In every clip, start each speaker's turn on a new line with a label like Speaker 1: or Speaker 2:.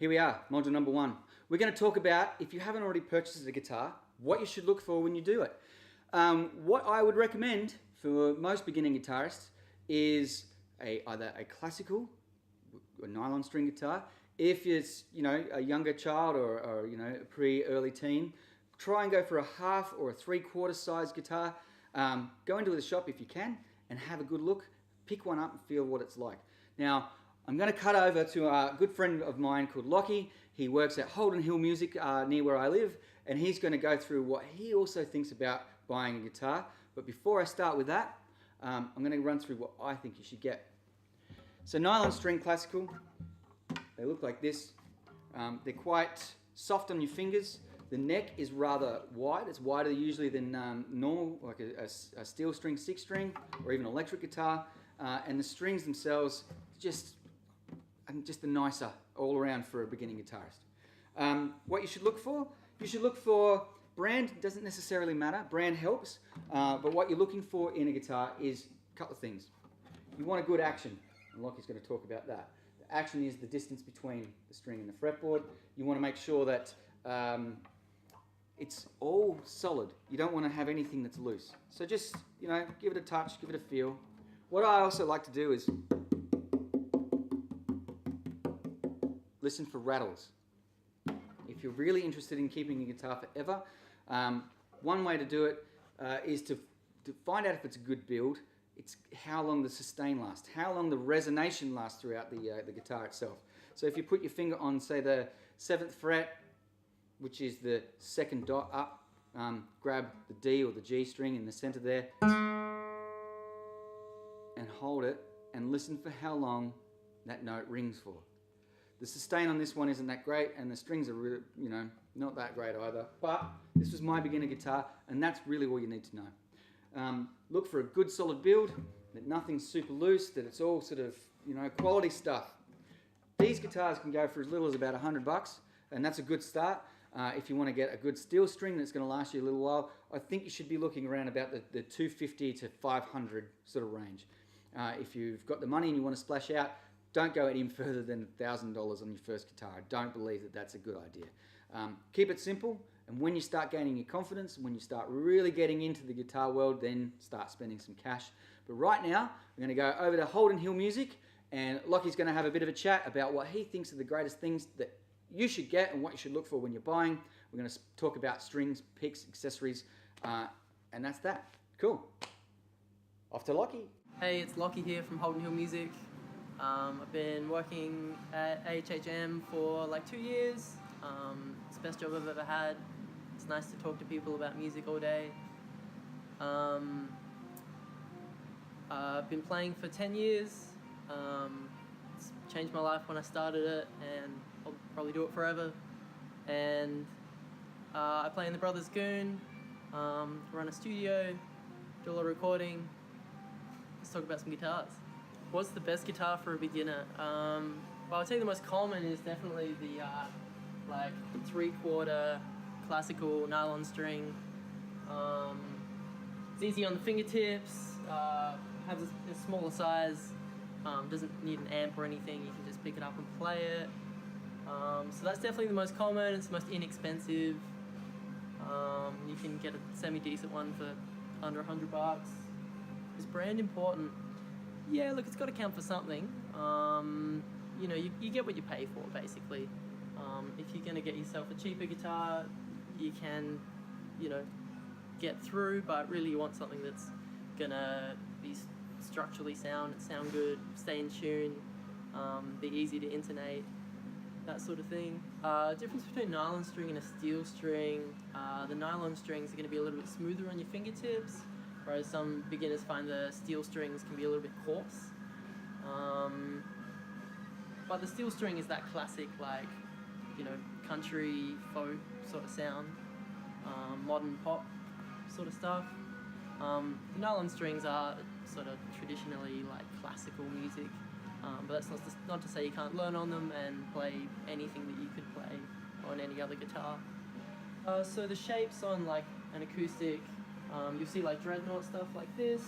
Speaker 1: Here we are, module number 1. We're going to talk about, if you haven't already purchased a guitar, what you should look for when you do it. What I would recommend for most beginning guitarists is either a classical, a nylon string guitar. If it's a younger child or a pre-early teen, try and go for a half or a 3/4 size guitar. Go into the shop if you can and have a good look. Pick one up and feel what it's like. Now, I'm going to cut over to a good friend of mine called Lockie. He works at Holden Music near where I live, and he's going to go through what he also thinks about buying a guitar. But before I start with that, I'm going to run through what I think you should get. So nylon string classical, they look like this. They're quite soft on your fingers. The neck is rather wide. It's wider usually than normal, like a steel string, 6-string, or even electric guitar. And the strings themselves, just the nicer all around for a beginning guitarist. What you should look for? You should look for brand. Doesn't necessarily matter. Brand helps. But what you're looking for in a guitar is a couple of things. You want a good action, and Lockie's going to talk about that. The action is the distance between the string and the fretboard. You want to make sure that it's all solid. You don't want to have anything that's loose. So just, give it a touch, give it a feel. What I also like to do is listen for rattles. If you're really interested in keeping a guitar forever, one way to do it is to find out if it's a good build. It's how long the sustain lasts, how long the resonation lasts throughout the guitar itself. So if you put your finger on, say, the 7th fret, which is the 2nd dot up, grab the D or the G string in the center there, and hold it, and listen for how long that note rings for. The sustain on this one isn't that great, and the strings are really, not that great either. But this was my beginner guitar, and that's really all you need to know. Look for a good solid build, that nothing's super loose, that it's all sort of, quality stuff. These guitars can go for as little as about $100, and that's a good start. If you want to get a good steel string that's going to last you a little while, I think you should be looking around about the $250 to $500 sort of range. If you've got the money and you want to splash out, don't go any further than $1,000 on your first guitar. I don't believe that that's a good idea. Keep it simple, and when you start gaining your confidence, when you start really getting into the guitar world, then start spending some cash. But right now, we're going to go over to Holden Music, and Lockie's going to have a bit of a chat about what he thinks are the greatest things that you should get and what you should look for when you're buying. We're going to talk about strings, picks, accessories, and that's that. Cool. Off to Lockie.
Speaker 2: Hey, it's Lockie here from Holden Music. I've been working at AHHM for like 2 years. It's the best job I've ever had. It's nice to talk to people about music all day. I've been playing for 10 years. It's changed my life when I started it, and I'll probably do it forever. And I play in the Brothers Goon, run a studio, do a lot of recording. Let's talk about some guitars. What's the best guitar for a beginner? Well, I'd say the most common is definitely the 3/4 classical nylon string. It's easy on the fingertips, has a smaller size, doesn't need an amp or anything, you can just pick it up and play it. So that's definitely the most common, it's the most inexpensive. You can get a semi-decent one for under $100. Is brand important? Yeah, look, it's got to count for something. You get what you pay for, basically. If you're going to get yourself a cheaper guitar, you can, get through, but really you want something that's going to be structurally sound good, stay in tune, be easy to intonate, that sort of thing. Difference between nylon string and a steel string. The nylon strings are going to be a little bit smoother on your fingertips, whereas some beginners find the steel strings can be a little bit coarse. But the steel string is that classic, country, folk sort of sound, modern pop sort of stuff. The nylon strings are sort of traditionally classical music, but that's not to say you can't learn on them and play anything that you could play on any other guitar. So the shapes on an acoustic, you'll see dreadnought stuff like this.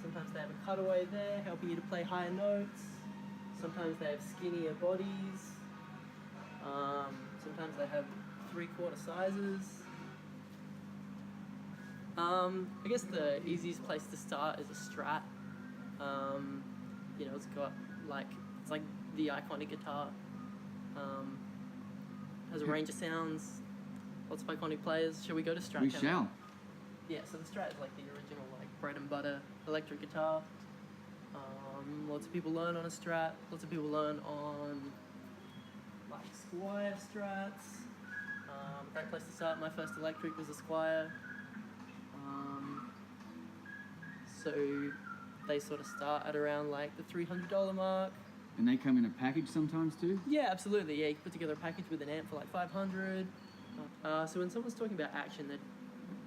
Speaker 2: Sometimes they have a cutaway there, helping you to play higher notes. Sometimes they have skinnier bodies. Sometimes they have 3/4 sizes. I guess the easiest place to start is a Strat. You know, it's like the iconic guitar. Has a range of sounds, lots of iconic players. Shall we go to Strat?
Speaker 1: We shall.
Speaker 2: Yeah, so the Strat is like the original like bread and butter electric guitar. Lots of people learn on a Strat. Lots of people learn on like Squire Strats. Great place to start. My first electric was a Squire. So they sort of start at around like the $300 mark.
Speaker 1: And they come in a package sometimes too?
Speaker 2: Yeah, absolutely. Yeah, you can put together a package with an amp for like $500. So when someone's talking about action, they're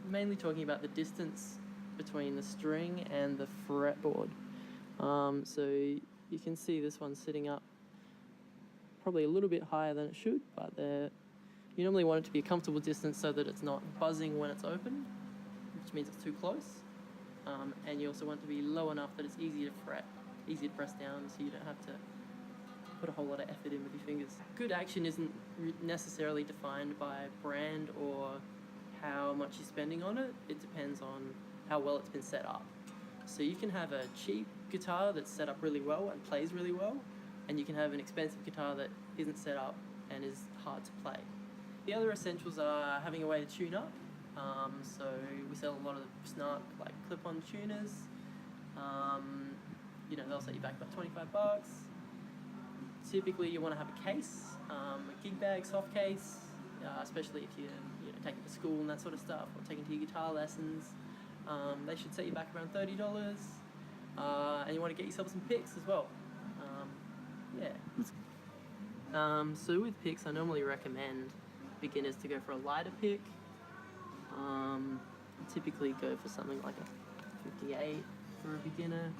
Speaker 2: mainly talking about the distance between the string and the fretboard. So you can see this one sitting up probably a little bit higher than it should, but you normally want it to be a comfortable distance so that it's not buzzing when it's open, which means it's too close. And you also want it to be low enough that it's easy to fret, easy to press down, so you don't have to put a whole lot of effort in with your fingers. Good action isn't necessarily defined by brand or how much you're spending on it. It depends on how well it's been set up. So you can have a cheap guitar that's set up really well and plays really well, and you can have an expensive guitar that isn't set up and is hard to play. The other essentials are having a way to tune up. So we sell a lot of Snark like clip-on tuners. You know, they'll set you back about $25. Typically you want to have a case, a gig bag soft case, especially if you're taking to school and that sort of stuff, or taking to your guitar lessons. They should set you back around $30. And you want to get yourself some picks as well. So with picks, I normally recommend beginners to go for a lighter pick. Typically go for something like a 58 for a beginner.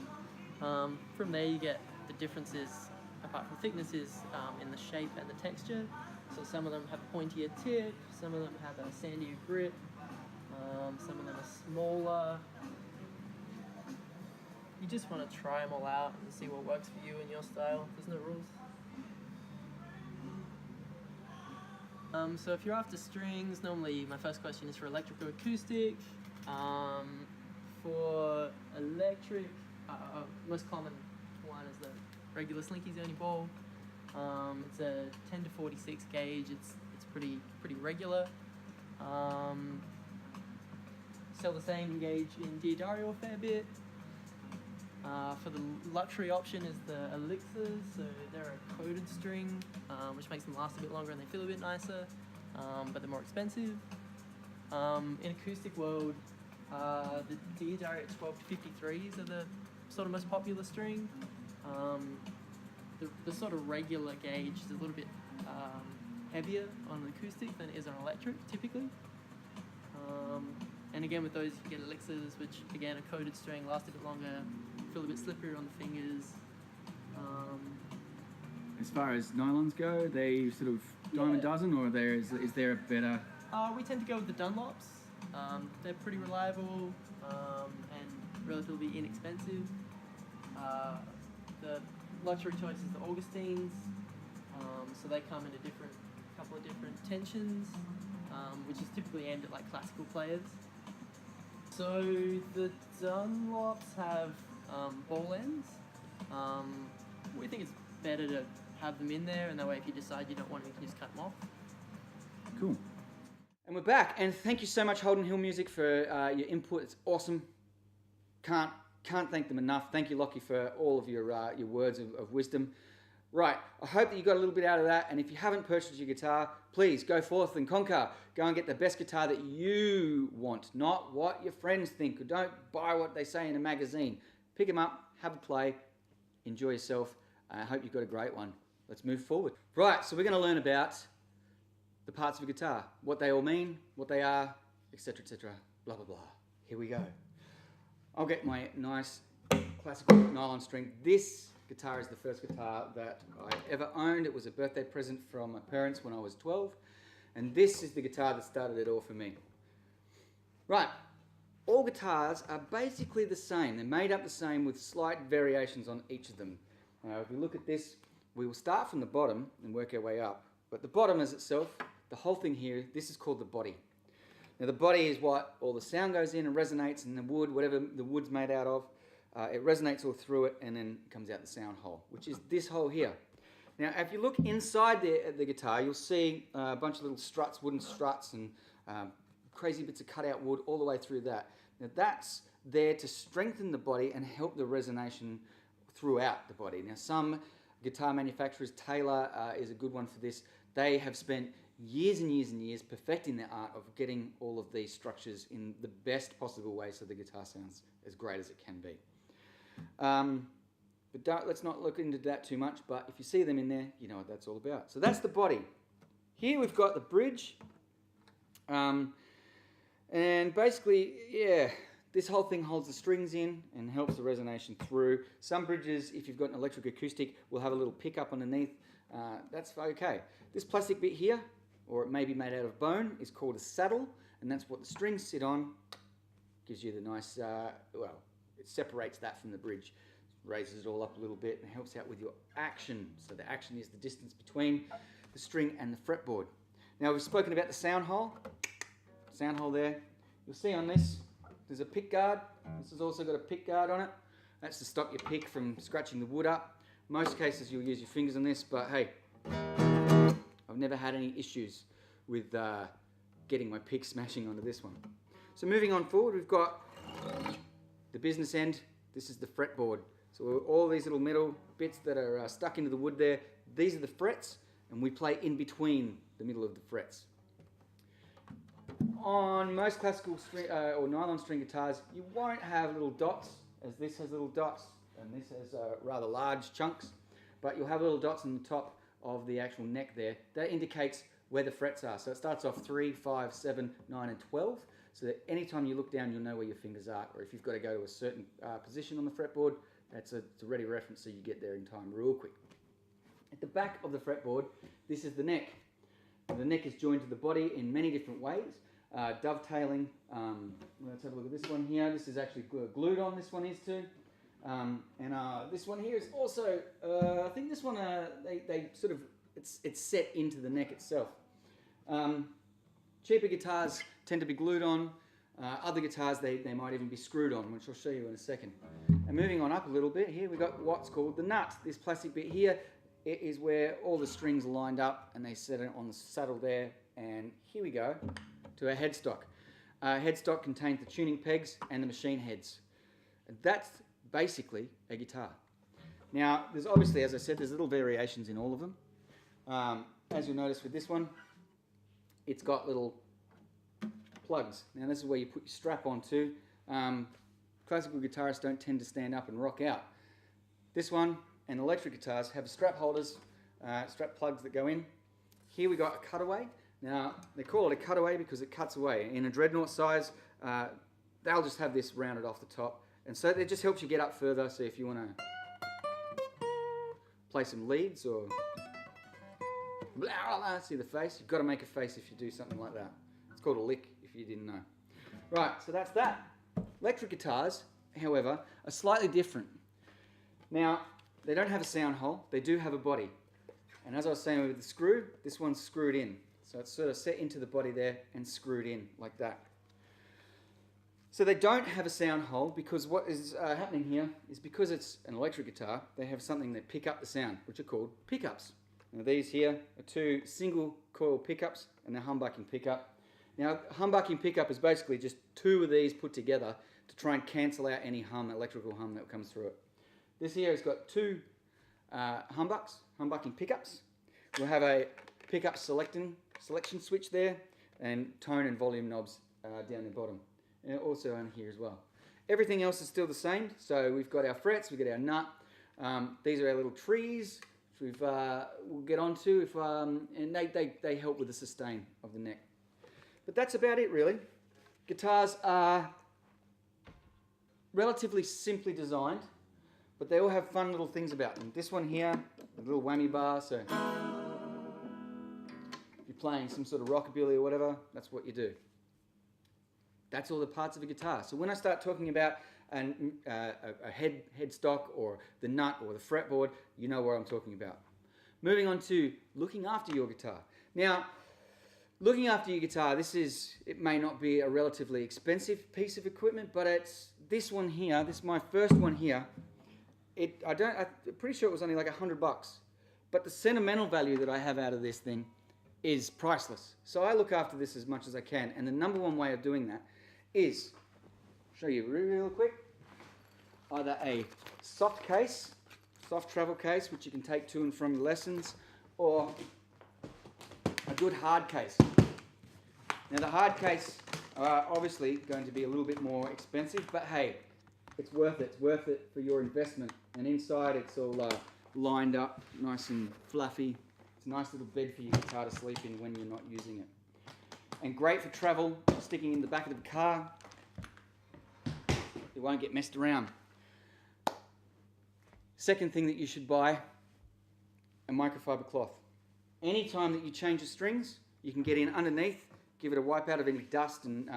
Speaker 2: From there you get the differences, apart from thicknesses, in the shape and the texture. So some of them have a pointier tip, some of them have a sandier grip, some of them are smaller. You just want to try them all out and see what works for you and your style. There's no rules. So if you're after strings, normally my first question is for electric or acoustic. For electric, most common one is the regular Slinky Zony ball. It's a 10 to 46 gauge. It's pretty regular. Sell the same gauge in Diodario a fair bit. For the luxury option is the Elixirs, so they're a coated string, which makes them last a bit longer and they feel a bit nicer, but they're more expensive. In acoustic world, the Diodario 12 to 53s are the sort of most popular string. The sort of regular gauge is a little bit heavier on an acoustic than it is on electric, typically. And again, with those you get Elixirs, which again are coated string, last a bit longer, feel a bit slipperier on the fingers.
Speaker 1: As far as nylons go, they sort of dime a dozen, or is there a better?
Speaker 2: We tend to go with the Dunlops. They're pretty reliable and relatively inexpensive. The luxury choice is the Augustines, so they come in a couple of different tensions, which is typically aimed at like classical players. So the Dunlops have ball ends. We think it's better to have them in there, and that way if you decide you don't want them, you can just cut them off.
Speaker 1: Cool. And we're back, and thank you so much, Holden Hill Music, for your input. It's awesome. Can't thank them enough. Thank you, Lockie, for all of your words of wisdom. Right, I hope that you got a little bit out of that, and if you haven't purchased your guitar, please go forth and conquer. Go and get the best guitar that you want, not what your friends think. Or don't buy what they say in a magazine. Pick them up, have a play, enjoy yourself. I hope you've got a great one. Let's move forward. Right, so we're going to learn about the parts of a guitar, what they all mean, what they are, etc., blah, blah, blah. Here we go. I'll get my nice classical nylon string. This guitar is the first guitar that I ever owned. It was a birthday present from my parents when I was 12. And this is the guitar that started it all for me. Right, all guitars are basically the same. They're made up the same with slight variations on each of them. Now if we look at this, we will start from the bottom and work our way up. But the bottom as itself, the whole thing here, this is called the body. Now the body is what all the sound goes in and resonates in the wood, whatever the wood's made out of. It resonates all through it and then comes out the sound hole, which is this hole here. Now if you look inside the guitar, you'll see a bunch of little struts, wooden struts, and crazy bits of cut out wood all the way through that. Now that's there to strengthen the body and help the resonation throughout the body. Now some guitar manufacturers, Taylor is a good one for this, they have spent years and years and years perfecting the art of getting all of these structures in the best possible way so the guitar sounds as great as it can be. But let's not look into that too much, but if you see them in there, you know what that's all about. So that's the body. Here we've got the bridge, and basically, yeah, this whole thing holds the strings in and helps the resonation through. Some bridges, if you've got an electric acoustic, will have a little pickup underneath. That's okay. This plastic bit here, or it may be made out of bone, is called a saddle, and that's what the strings sit on. Gives you the nice, well, it separates that from the bridge, raises it all up a little bit and helps out with your action. So the action is the distance between the string and the fretboard. Now we've spoken about the sound hole there. You'll see on this, there's a pick guard. This has also got a pick guard on it. That's to stop your pick from scratching the wood up. Most cases you'll use your fingers on this, but hey, I've never had any issues with getting my pick smashing onto this one. So moving on forward, we've got the business end. This is the fretboard. So all these little metal bits that are stuck into the wood there, these are the frets, and we play in between the middle of the frets. On most classical string, or nylon string guitars, you won't have little dots, as this has little dots, and this has rather large chunks, but you'll have little dots on the top of the actual neck there. That indicates where the frets are. So it starts off 3, 5, 7, 9, and 12, so that anytime you look down, you'll know where your fingers are, or if you've got to go to a certain position on the fretboard, it's a ready reference so you get there in time real quick. At the back of the fretboard, this is the neck. The neck is joined to the body in many different ways. Dovetailing, let's have a look at this one here. This is actually glued on, this one is too. This one here is also, I think this one, they sort of, it's set into the neck itself. Cheaper guitars tend to be glued on. Other guitars, they might even be screwed on, which I'll show you in a second. And moving on up a little bit, here we've got what's called the nut. This plastic bit here, it is where all the strings are lined up and they set it on the saddle there. And here we go to a headstock. Headstock contains the tuning pegs and the machine heads. And that's basically a guitar. Now, there's obviously, as I said, there's little variations in all of them. As you'll notice with this one, it's got little plugs. Now this is where you put your strap on too. Classical guitarists don't tend to stand up and rock out. This one and electric guitars have strap holders, strap plugs that go in. Here we got a cutaway. Now they call it a cutaway because it cuts away. In a dreadnought size, they'll just have this rounded off the top. And so it just helps you get up further. So if you want to play some leads or blah, blah, blah, see the face, you've got to make a face if you do something like that. It's called a lick if you didn't know. Right, so that's that. Electric guitars, however, are slightly different. Now, they don't have a sound hole, they do have a body. And as I was saying with the screw, this one's screwed in. So it's sort of set into the body there and screwed in like that. So they don't have a sound hole because what is happening here is because it's an electric guitar, they have something that pick up the sound, which are called pickups. Now these here are two single coil pickups and a humbucking pickup. Now humbucking pickup is basically just two of these put together to try and cancel out any hum, electrical hum that comes through it. This here has got two humbucking pickups. We'll have a pickup selection switch there and tone and volume knobs down the bottom. And also on here as well. Everything else is still the same. So we've got our frets, we've got our nut. These are our little trees. We'll get onto and they help with the sustain of the neck. But that's about it really. Guitars are relatively simply designed, but they all have fun little things about them. This one here, a little whammy bar, so if you're playing some sort of rockabilly or whatever, that's what you do. That's all the parts of a guitar. So when I start talking about a headstock or the nut or the fretboard, you know what I'm talking about. Moving on to looking after your guitar. Now, looking after your guitar, it may not be a relatively expensive piece of equipment, but it's this one here, this is my first one here. I'm pretty sure it was only like $100, but the sentimental value that I have out of this thing is priceless. So I look after this as much as I can, and the number one way of doing that is, show you real quick, either a soft travel case, which you can take to and from lessons, or a good hard case. Now the hard case are obviously going to be a little bit more expensive, but hey, it's worth it. It's worth it for your investment. And inside it's all lined up, nice and fluffy. It's a nice little bed for your guitar to sleep in when you're not using it. And great for travel, sticking in the back of the car. It won't get messed around. Second thing that you should buy, a microfiber cloth. Anytime that you change the strings, you can get in underneath, give it a wipe out of any dust and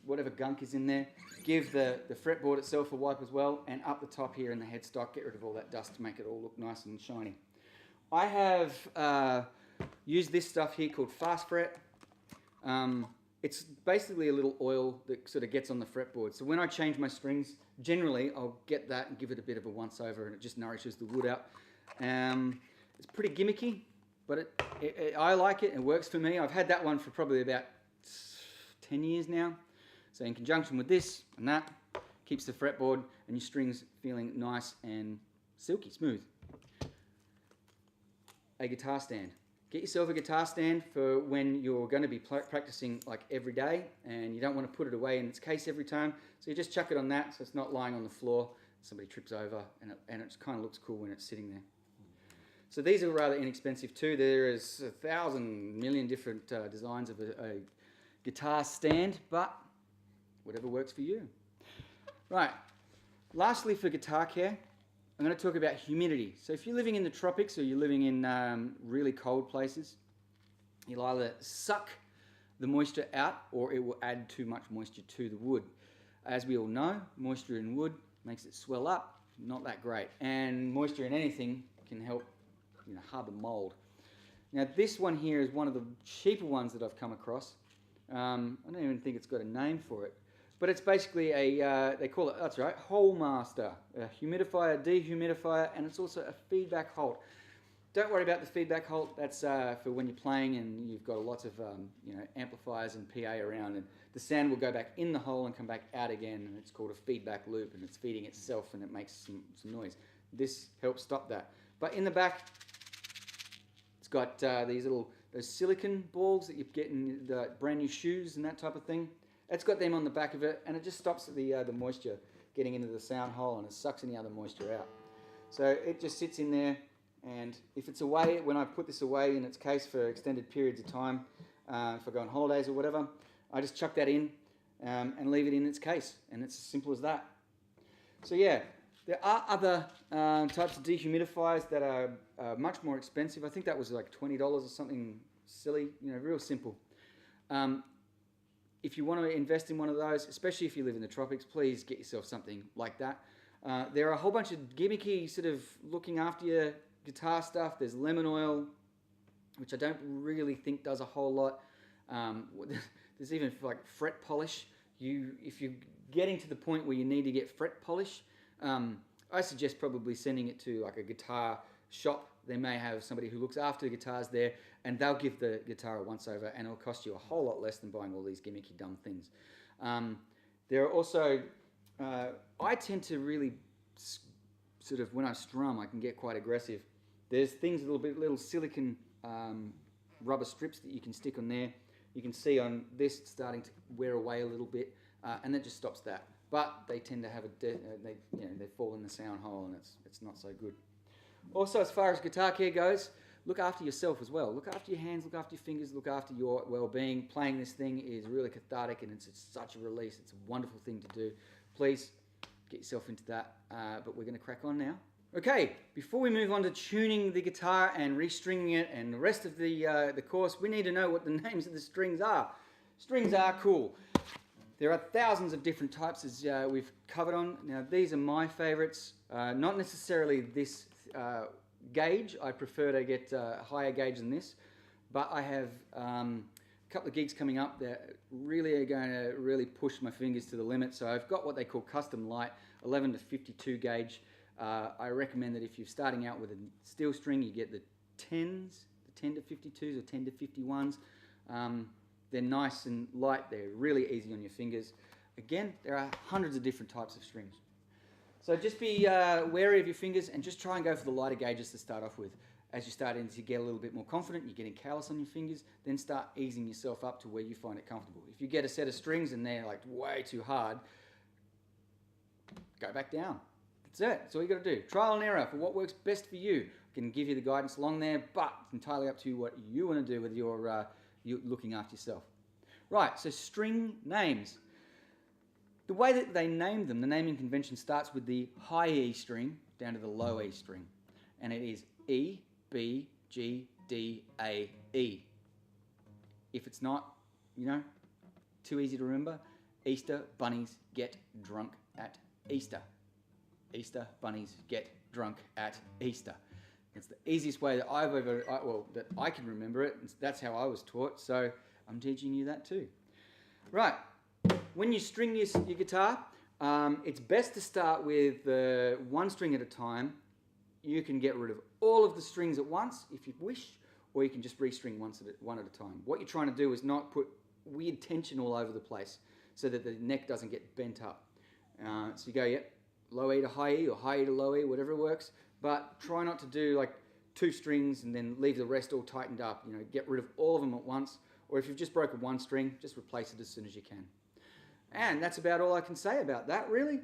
Speaker 1: whatever gunk is in there. Give the fretboard itself a wipe as well, and up the top here in the headstock, get rid of all that dust to make it all look nice and shiny. I have used this stuff here called Fast Fret. It's basically a little oil that sort of gets on the fretboard. So when I change my strings, generally I'll get that and give it a bit of a once over, and it just nourishes the wood out. It's pretty gimmicky, but I like it. It works for me. I've had that one for probably about 10 years now. So in conjunction with this and that, keeps the fretboard and your strings feeling nice and silky smooth. A guitar stand. Get yourself a guitar stand for when you're going to be practicing like every day, and you don't want to put it away in its case every time. So you just chuck it on that so it's not lying on the floor. Somebody trips over, and it kind of looks cool when it's sitting there. So these are rather inexpensive too. There is 1,000 million different designs of a guitar stand, but whatever works for you. Right, lastly for guitar care, I'm going to talk about humidity. So if you're living in the tropics or you're living in really cold places, you'll either suck the moisture out or it will add too much moisture to the wood. As we all know, moisture in wood makes it swell up, not that great. And moisture in anything can help harbour mould. Now this one here is one of the cheaper ones that I've come across. I don't even think it's got a name for it. But it's basically they call it, that's right, Hole Master, a humidifier, dehumidifier, and it's also a feedback halt. Don't worry about the feedback halt. That's for when you're playing and you've got lots of amplifiers and PA around, and the sound will go back in the hole and come back out again, and it's called a feedback loop, and it's feeding itself and it makes some noise. This helps stop that. But in the back, it's got those silicon balls that you get in the brand new shoes and that type of thing. It's got them on the back of it, and it just stops the moisture getting into the sound hole, and it sucks any other moisture out. So it just sits in there, and if it's away, when I put this away in its case for extended periods of time, if I go on holidays or whatever, I just chuck that in and leave it in its case, and it's as simple as that. So yeah, there are other types of dehumidifiers that are much more expensive. I think that was like $20 or something silly, real simple. If you want to invest in one of those, especially if you live in the tropics, please get yourself something like that. There are a whole bunch of gimmicky sort of looking after your guitar stuff. There's lemon oil, which I don't really think does a whole lot. There's even like fret polish. If you're getting to the point where you need to get fret polish, I suggest probably sending it to like a guitar shop. They may have somebody who looks after the guitars there, and they'll give the guitar a once over, and it'll cost you a whole lot less than buying all these gimmicky dumb things. There are also, I tend to really sort of, when I strum, I can get quite aggressive. There's things, little silicon rubber strips that you can stick on there. You can see on this it's starting to wear away a little bit, and that just stops that. But they tend to have they fall in the sound hole, and it's not so good. Also, as far as guitar care goes, look after yourself as well. Look after your hands, look after your fingers, look after your well-being. Playing this thing is really cathartic, and it's such a release. It's a wonderful thing to do. Please get yourself into that, but we're going to crack on now. Okay, before we move on to tuning the guitar and restringing it and the rest of the course, we need to know what the names of the strings are. Strings are cool. There are thousands of different types as we've covered on. Now these are my favorites, not necessarily this gauge. I prefer to get a higher gauge than this, but I have a couple of gigs coming up that really are going to really push my fingers to the limit. So I've got what they call custom light, 11 to 52 gauge. I recommend that if you're starting out with a steel string, you get the 10s, the 10 to 52s or 10 to 51s. They're nice and light, they're really easy on your fingers. Again, there are hundreds of different types of strings. So just be wary of your fingers and just try and go for the lighter gauges to start off with. As you're starting to get a little bit more confident, you're getting callous on your fingers, then start easing yourself up to where you find it comfortable. If you get a set of strings and they're like way too hard, go back down. That's it. That's all you got to do. Trial and error for what works best for you. I can give you the guidance along there, but it's entirely up to you what you want to do with your you looking after yourself. Right, so string names. The way that they name them, the naming convention starts with the high E string down to the low E string. And it is E, B, G, D, A, E. If it's not, too easy to remember, Easter bunnies get drunk at Easter. Easter bunnies get drunk at Easter. It's the easiest way that that I can remember it. That's how I was taught, so I'm teaching you that too. Right, when you string your guitar, it's best to start with one string at a time. You can get rid of all of the strings at once if you wish, or you can just restring one at a time. What you're trying to do is not put weird tension all over the place so that the neck doesn't get bent up. So you go, low E to high E or high E to low E, whatever works. But try not to do like 2 strings and then leave the rest all tightened up. Get rid of all of them at once. Or if you've just broken one string, just replace it as soon as you can. And that's about all I can say about that, really.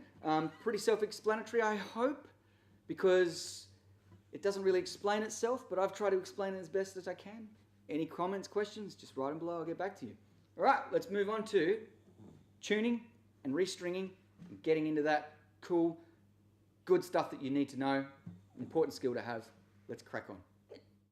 Speaker 1: Pretty self-explanatory, I hope, because it doesn't really explain itself, but I've tried to explain it as best as I can. Any comments, questions, just write them below. I'll get back to you. All right, let's move on to tuning and restringing and getting into that cool, good stuff that you need to know. Important skill to have. Let's crack on.